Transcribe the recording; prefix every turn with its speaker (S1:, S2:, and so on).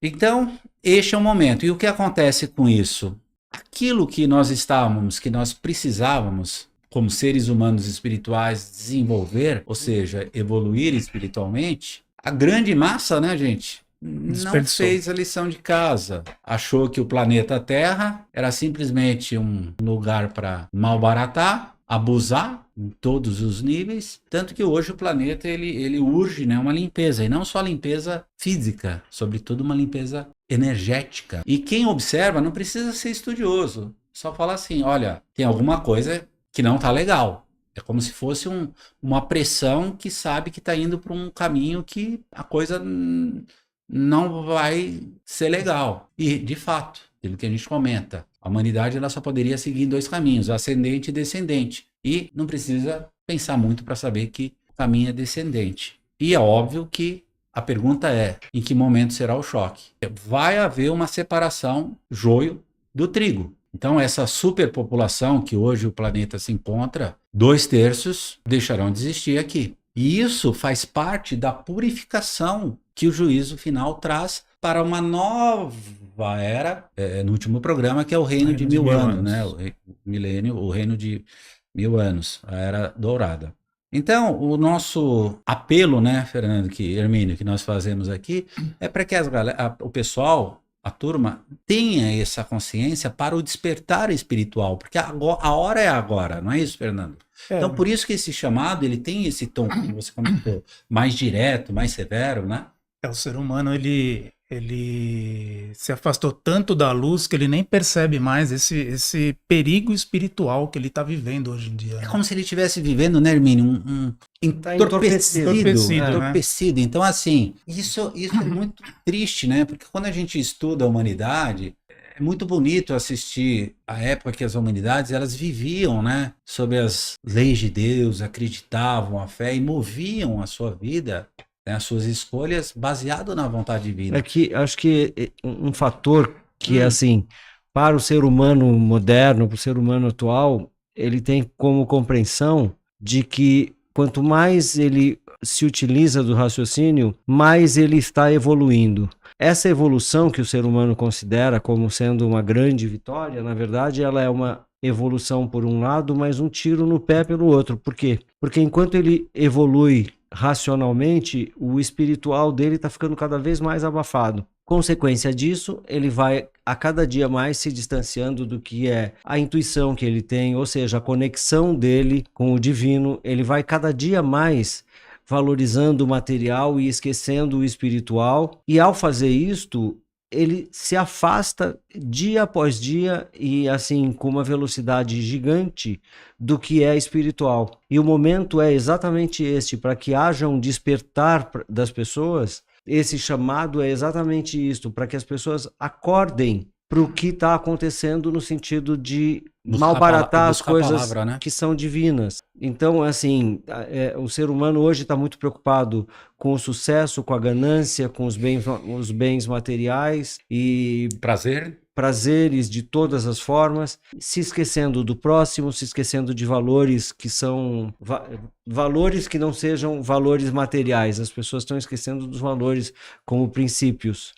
S1: Então, este é o momento. E o que acontece com isso? Aquilo que nós precisávamos, como seres humanos espirituais, desenvolver, ou seja, evoluir espiritualmente, a grande massa, né, gente, não
S2: Desperdiçou.
S1: fez a lição de casa. Achou que o planeta Terra era simplesmente um lugar para malbaratar, abusar em todos os níveis, tanto que hoje o planeta ele urge, né, uma limpeza, e não só limpeza física, sobretudo uma limpeza energética. E quem observa não precisa ser estudioso, só fala assim, olha, tem alguma coisa que não está legal. É como se fosse uma pressão que sabe que está indo para um caminho que a coisa não vai ser legal. E, de fato, aquilo que a gente comenta, a humanidade ela só poderia seguir em dois caminhos, ascendente e descendente. E não precisa pensar muito para saber que o caminho é descendente. E é óbvio que a pergunta é, em que momento será o choque? Vai haver uma separação joio do trigo. Então, essa superpopulação que hoje o planeta se encontra, 2/3 deixarão de existir aqui. E isso faz parte da purificação que o juízo final traz para uma nova era, no último programa, que é o reino de
S2: Reino de
S1: 1000 anos, né?
S2: anos.
S1: O milênio, o reino de 1000 anos, a era dourada. Então, o nosso apelo, né, Fernando, Hermínio, que nós fazemos aqui, é para que o pessoal, a turma, tenha essa consciência para o despertar espiritual, porque a hora é agora, não é isso, Fernando? Então,
S2: É,
S1: por isso que esse chamado, ele tem esse tom, como você comentou, mais direto, mais severo, né?
S2: o ser humano, ele se afastou tanto da luz que ele nem percebe mais esse perigo espiritual que ele está vivendo hoje em dia,
S1: É
S2: né?
S1: como se ele estivesse vivendo, né, Hermínio,
S3: Tá entorpecido.
S2: Entorpecido, né?
S1: entorpecido. Então, assim, isso é muito triste, né? Porque quando a gente estuda a humanidade, é muito bonito assistir a época que as humanidades elas viviam, né, sob as leis de Deus, acreditavam a fé e moviam a sua vida, né, as suas escolhas baseado na vontade
S3: É
S1: divina.
S3: que acho que um fator que é
S1: Hum,
S3: assim, para o ser humano moderno, para o ser humano atual, ele tem como compreensão de que quanto mais ele se utiliza do raciocínio, mais ele está evoluindo. Essa evolução que o ser humano considera como sendo uma grande vitória, na verdade, ela é uma evolução por um lado, mas um tiro no pé pelo outro. Por quê? Porque enquanto ele evolui racionalmente, o espiritual dele está ficando cada vez mais abafado. Consequência disso, ele vai a cada dia mais se distanciando do que é a intuição que ele tem, ou seja, a conexão dele com o divino. Ele vai cada dia mais valorizando o material e esquecendo o espiritual. E ao fazer isto, ele se afasta dia após dia e assim com uma velocidade gigante do que é espiritual. E o momento é exatamente este, para que haja um despertar das pessoas. Esse chamado é exatamente isto, para que as pessoas acordem para o que está acontecendo no sentido de malbaratar as
S1: buscar a
S3: coisas
S1: palavra, né?
S3: que são divinas. Então, assim, o ser humano hoje está muito preocupado com o sucesso, com a ganância, com os bens materiais e
S1: Prazer.
S3: prazeres de todas as formas, se esquecendo do próximo, se esquecendo de valores que são valores que não sejam valores materiais. As pessoas estão esquecendo dos valores como princípios.